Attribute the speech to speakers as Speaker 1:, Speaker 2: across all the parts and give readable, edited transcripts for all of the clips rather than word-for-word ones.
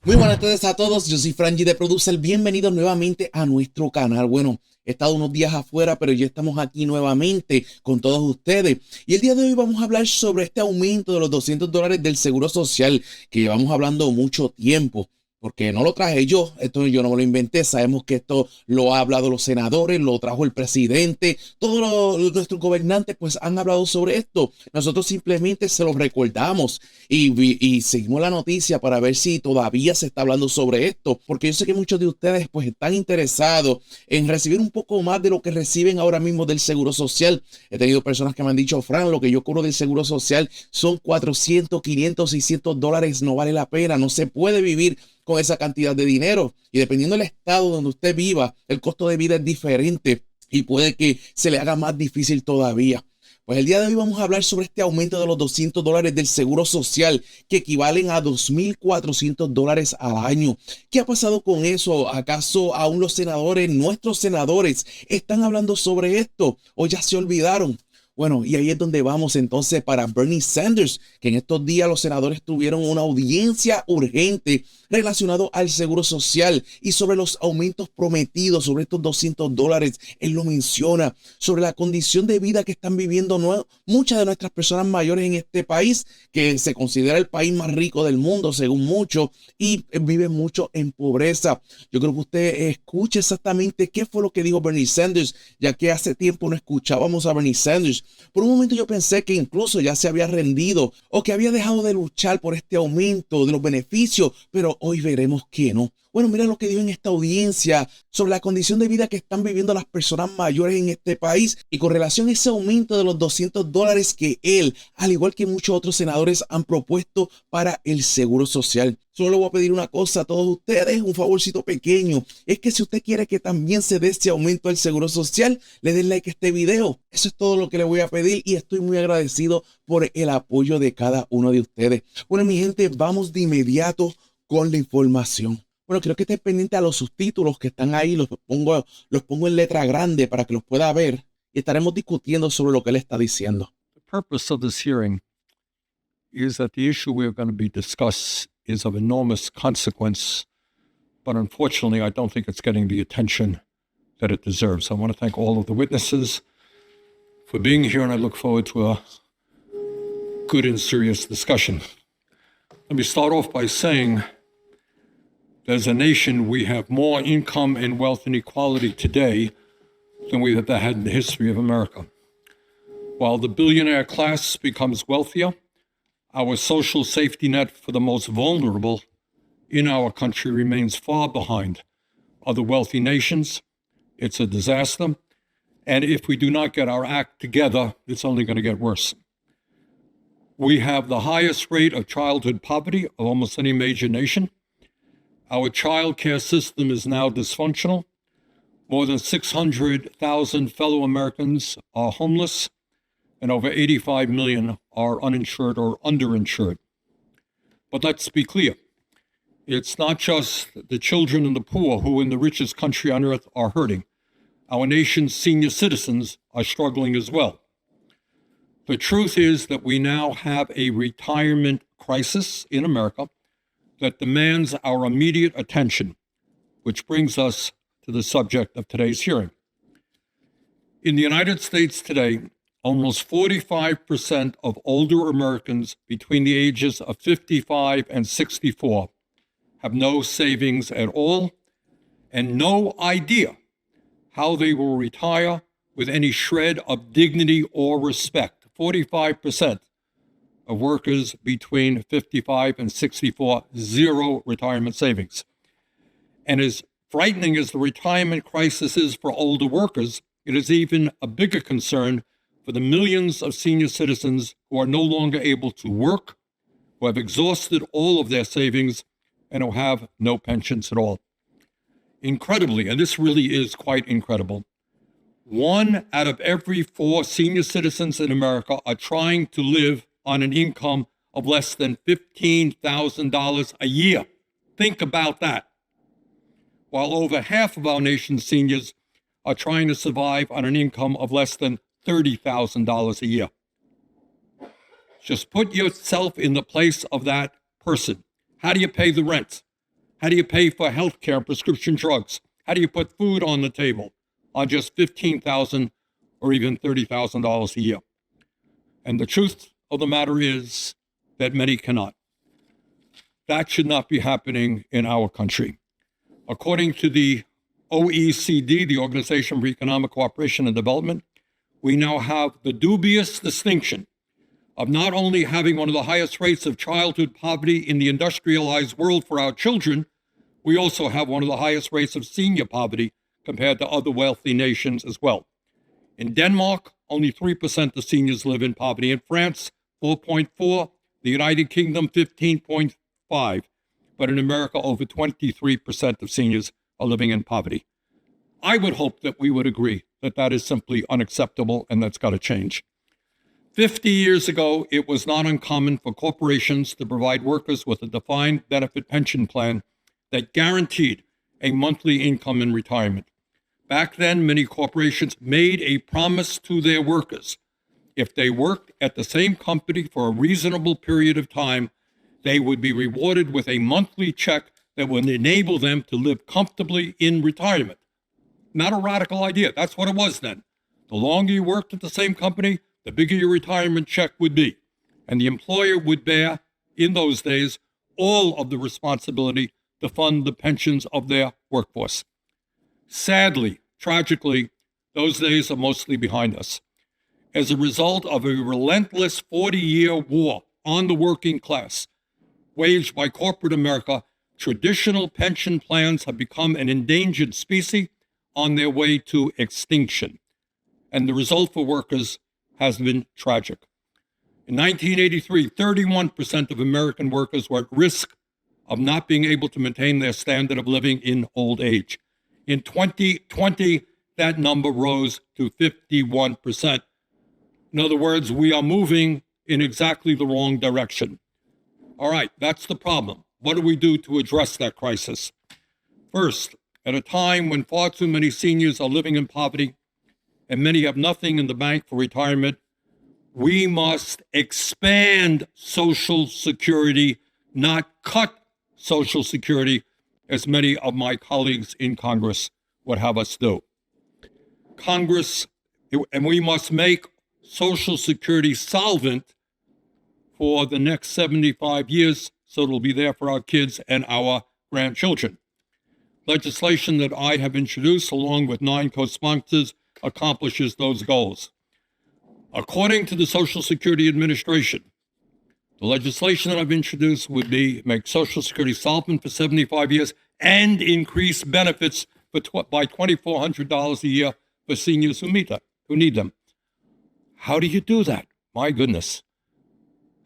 Speaker 1: Muy buenas tardes a todos, yo soy Franji de Producer, bienvenidos nuevamente a nuestro canal. Bueno, he estado unos días afuera, pero ya estamos aquí nuevamente con todos ustedes. Y el día de hoy vamos a hablar sobre este aumento de los $200 del Seguro Social, que llevamos hablando mucho tiempo. Porque no lo traje yo, esto yo no me lo inventé, sabemos que esto lo han hablado los senadores, lo trajo el presidente, todos nuestros gobernantes pues han hablado sobre esto. Nosotros simplemente se lo recordamos y seguimos la noticia para ver si todavía se está hablando sobre esto, porque yo sé que muchos de ustedes pues están interesados en recibir un poco más de lo que reciben ahora mismo del Seguro Social. He tenido personas que me han dicho: Fran, lo que yo cobro del Seguro Social son 400, 500, $600, no vale la pena, no se puede vivir con esa cantidad de dinero. Y dependiendo del estado donde usted viva, el costo de vida es diferente y puede que se le haga más difícil todavía. Pues el día de hoy vamos a hablar sobre este aumento de los $200 del Seguro Social, que equivalen a $2,400 al año. ¿Qué ha pasado con eso? ¿Acaso aún los senadores, nuestros senadores, están hablando sobre esto o ya se olvidaron? Bueno, y ahí es donde vamos entonces para Bernie Sanders, que en estos días los senadores tuvieron una audiencia urgente relacionado al Seguro Social y sobre los aumentos prometidos, sobre estos $200. Él lo menciona, sobre la condición de vida que están viviendo muchas de nuestras personas mayores en este país, que se considera el país más rico del mundo, según muchos, y viven mucho en pobreza. Yo creo que usted escuche exactamente qué fue lo que dijo Bernie Sanders, ya que hace tiempo no escuchábamos a Bernie Sanders. Por un momento yo pensé que incluso ya se había rendido o que había dejado de luchar por este aumento de los beneficios, pero hoy veremos que no. Bueno, mira lo que dijo en esta audiencia sobre la condición de vida que están viviendo las personas mayores en este país y con relación a ese aumento de los $200 que él, al igual que muchos otros senadores, han propuesto para el Seguro Social. Solo le voy a pedir una cosa a todos ustedes, un favorcito pequeño. Es que si usted quiere que también se dé ese aumento al Seguro Social, le den like a este video. Eso es todo lo que le voy a pedir y estoy muy agradecido por el apoyo de cada uno de ustedes. Bueno, mi gente, vamos de inmediato con la información. Bueno, creo que esté pendiente a los subtítulos que están ahí, los pongo en letra grande para que los pueda ver y estaremos discutiendo sobre lo que él está diciendo.
Speaker 2: The purpose of this hearing is that the issue we're going to be discussed is of enormous consequence, but unfortunately, I don't think it's getting the attention that it deserves. I want to thank all of the witnesses for being here, and I look forward to a good and serious discussion. Let me start off by saying, as a nation, we have more income and wealth inequality today than we've ever had in the history of America. While the billionaire class becomes wealthier, our social safety net for the most vulnerable in our country remains far behind other wealthy nations. It's a disaster. And if we do not get our act together, it's only going to get worse. We have the highest rate of childhood poverty of almost any major nation. Our child care system is now dysfunctional. More than 600,000 fellow Americans are homeless, and over 85 million are uninsured or underinsured. But let's be clear. It's not just the children and the poor who in the richest country on earth are hurting. Our nation's senior citizens are struggling as well. The truth is that we now have a retirement crisis in America that demands our immediate attention, which brings us to the subject of today's hearing. In the United States today, almost 45% of older Americans between the ages of 55 and 64 have no savings at all and no idea how they will retire with any shred of dignity or respect. 45% of workers between 55 and 64, zero retirement savings. And as frightening as the retirement crisis is for older workers, it is even a bigger concern for the millions of senior citizens who are no longer able to work, who have exhausted all of their savings, and who have no pensions at all. Incredibly, and this really is quite incredible, 1 out of every 4 senior citizens in America are trying to live on an income of less than $15,000 a year. Think about that. While over half of our nation's seniors are trying to survive on an income of less than $30,000 a year. Just put yourself in the place of that person. How do you pay the rent? How do you pay for health care and prescription drugs? How do you put food on the table on just $15,000 or even $30,000 a year? And the truth of the matter is that many cannot. That should not be happening in our country. According to the OECD, the Organization for Economic Cooperation and Development, we now have the dubious distinction of not only having one of the highest rates of childhood poverty in the industrialized world for our children, we also have one of the highest rates of senior poverty compared to other wealthy nations as well. In Denmark, only 3% of seniors live in poverty. In France, 4.4%. The United Kingdom, 15.5%. But in America, over 23% of seniors are living in poverty. I would hope that we would agree that that is simply unacceptable and that's got to change. 50 years ago, it was not uncommon for corporations to provide workers with a defined benefit pension plan that guaranteed a monthly income in retirement. Back then, many corporations made a promise to their workers. If they worked at the same company for a reasonable period of time, they would be rewarded with a monthly check that would enable them to live comfortably in retirement. Not a radical idea. That's what it was then. The longer you worked at the same company, the bigger your retirement check would be. And the employer would bear, in those days, all of the responsibility to fund the pensions of their workforce. Sadly, tragically, those days are mostly behind us. As a result of a relentless 40-year war on the working class, waged by corporate America, traditional pension plans have become an endangered species on their way to extinction. And the result for workers has been tragic. In 1983, 31% of American workers were at risk of not being able to maintain their standard of living in old age. In 2020, that number rose to 51%. In other words, we are moving in exactly the wrong direction. All right, that's the problem. What do we do to address that crisis? First, at a time when far too many seniors are living in poverty and many have nothing in the bank for retirement, we must expand Social Security, not cut Social Security, as many of my colleagues in Congress would have us do. And we must make Social Security solvent for the next 75 years, so it'll be there for our kids and our grandchildren. Legislation that I have introduced, along with 9 co-sponsors, accomplishes those goals. According to the Social Security Administration, the legislation that I've introduced would be make Social Security solvent for 75 years and increase benefits by $2,400 a year for seniors who need them. How do you do that? My goodness.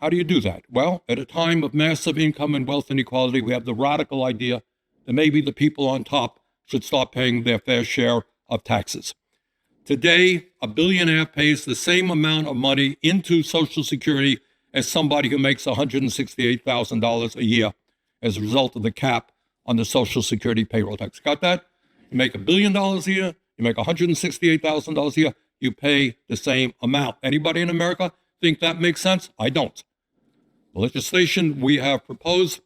Speaker 2: How do you do that? Well, at a time of massive income and wealth inequality, we have the radical idea that maybe the people on top should start paying their fair share of taxes. Today, a billionaire pays the same amount of money into Social Security as somebody who makes $168,000 a year as a result of the cap on the Social Security payroll tax. Got that? You make $1 billion a year, you make $168,000 a year, you pay the same amount. Anybody in America think that makes sense? I don't. The legislation we have proposed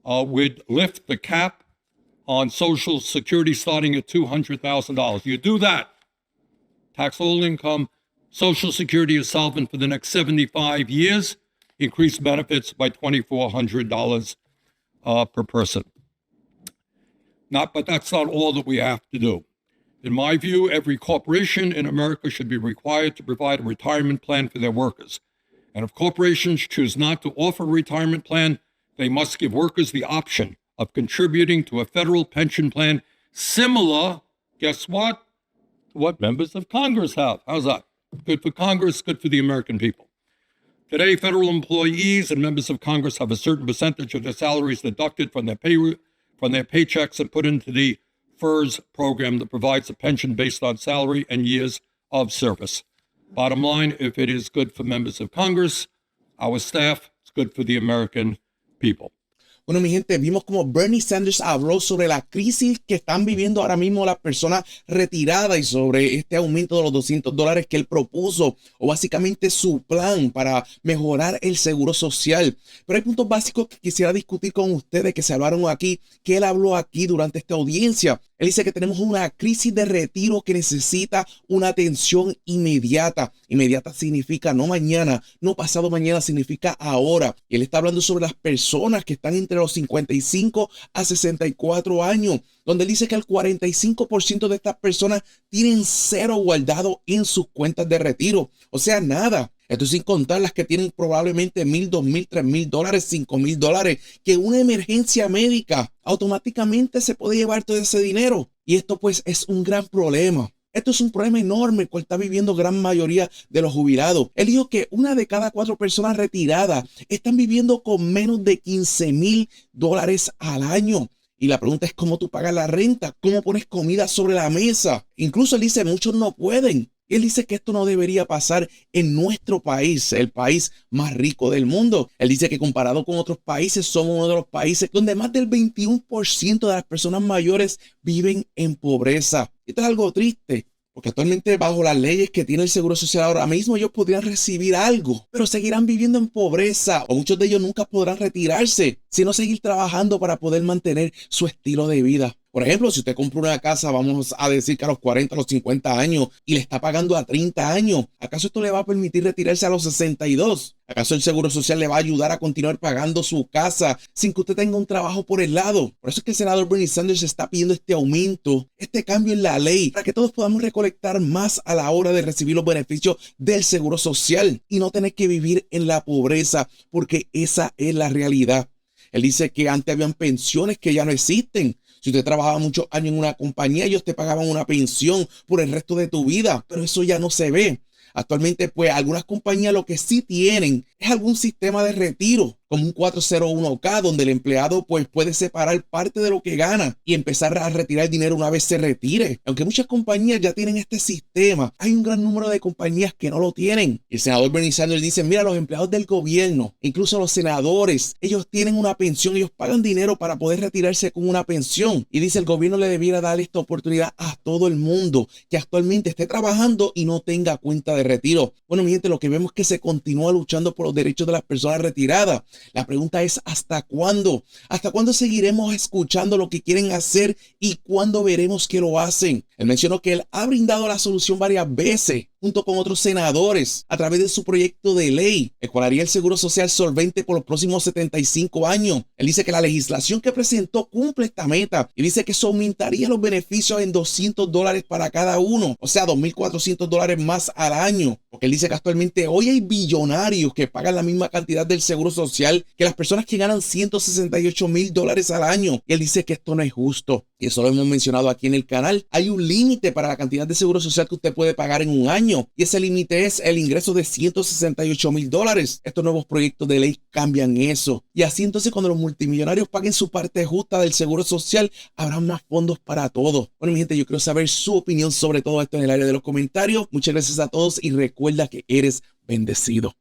Speaker 2: would lift the cap on Social Security starting at $200,000. You do that, taxable income, Social Security is solvent for the next 75 years, increase benefits by $2,400 per person. But that's not all that we have to do. In my view, every corporation in America should be required to provide a retirement plan for their workers. And if corporations choose not to offer a retirement plan, they must give workers the option of contributing to a federal pension plan similar, guess what, to what members of Congress have. How's that? Good for Congress, good for the American people. Today, federal employees and members of Congress have a certain percentage of their salaries deducted from their paychecks and put into the FERS program that provides a pension based on salary and years of service. Bottom line, if it is good for members of Congress, our staff, it's good for the American people.
Speaker 1: Bueno, mi gente, vimos como Bernie Sanders habló sobre la crisis que están viviendo ahora mismo las personas retiradas y sobre este aumento de los $200 que él propuso, o básicamente su plan para mejorar el seguro social. Pero hay puntos básicos que quisiera discutir con ustedes que se hablaron aquí, que él habló aquí durante esta audiencia. Él dice que tenemos una crisis de retiro que necesita una atención inmediata. Inmediata significa no mañana, no pasado mañana, significa ahora. Y él está hablando sobre las personas que están entre los 55 a 64 años, donde él dice que el 45% de estas personas tienen cero guardado en sus cuentas de retiro. O sea, nada. Esto sin contar las que tienen probablemente $1,000, $2,000, $3,000, $5,000, que una emergencia médica automáticamente se puede llevar todo ese dinero. Y esto pues es un gran problema. Esto es un problema enorme, el cual está viviendo gran mayoría de los jubilados. Él dijo que una de cada 4 personas retiradas están viviendo con menos de $15,000 al año. Y la pregunta es cómo tú pagas la renta, cómo pones comida sobre la mesa. Incluso él dice, muchos no pueden. Él dice que esto no debería pasar en nuestro país, el país más rico del mundo. Él dice que comparado con otros países, somos uno de los países donde más del 21% de las personas mayores viven en pobreza. Esto es algo triste, porque actualmente bajo las leyes que tiene el Seguro Social ahora mismo, ellos podrían recibir algo, pero seguirán viviendo en pobreza, o muchos de ellos nunca podrán retirarse, sino seguir trabajando para poder mantener su estilo de vida. Por ejemplo, si usted compra una casa, vamos a decir que a los 40, a los 50 años, y le está pagando a 30 años, ¿acaso esto le va a permitir retirarse a los 62? ¿Acaso el Seguro Social le va a ayudar a continuar pagando su casa sin que usted tenga un trabajo por el lado? Por eso es que el senador Bernie Sanders está pidiendo este aumento, este cambio en la ley, para que todos podamos recolectar más a la hora de recibir los beneficios del Seguro Social y no tener que vivir en la pobreza, porque esa es la realidad. Él dice que antes habían pensiones que ya no existen. Si usted trabajaba muchos años en una compañía, ellos te pagaban una pensión por el resto de tu vida, pero eso ya no se ve. Actualmente, pues, algunas compañías lo que sí tienen es algún sistema de retiro, como un 401k, donde el empleado pues puede separar parte de lo que gana y empezar a retirar dinero una vez se retire. Aunque muchas compañías ya tienen este sistema, hay un gran número de compañías que no lo tienen. El senador Bernie Sanders dice, mira, los empleados del gobierno, incluso los senadores, ellos tienen una pensión, ellos pagan dinero para poder retirarse con una pensión. Y dice, el gobierno le debiera dar esta oportunidad a todo el mundo que actualmente esté trabajando y no tenga cuenta de retiro. Bueno, mi gente, lo que vemos es que se continúa luchando por los derechos de las personas retiradas. La pregunta es, ¿hasta cuándo? ¿Hasta cuándo seguiremos escuchando lo que quieren hacer y cuándo veremos que lo hacen? Él mencionó que él ha brindado la solución varias veces, junto con otros senadores, a través de su proyecto de ley, el cual haría el Seguro Social solvente por los próximos 75 años. Él dice que la legislación que presentó cumple esta meta y dice que eso aumentaría los beneficios en $200 para cada uno, o sea, $2,400 más al año. Porque él dice que actualmente hoy hay billonarios que pagan la misma cantidad del Seguro Social que las personas que ganan $168,000 al año. Y él dice que esto no es justo. Y eso lo hemos mencionado aquí en el canal. Hay un límite para la cantidad de Seguro Social que usted puede pagar en un año. Y ese límite es el ingreso de $168,000. Estos nuevos proyectos de ley cambian eso. Y así entonces cuando los multimillonarios paguen su parte justa del Seguro Social, habrá más fondos para todos. Bueno, mi gente, yo quiero saber su opinión sobre todo esto en el área de los comentarios. Muchas gracias a todos y recuerda que eres bendecido.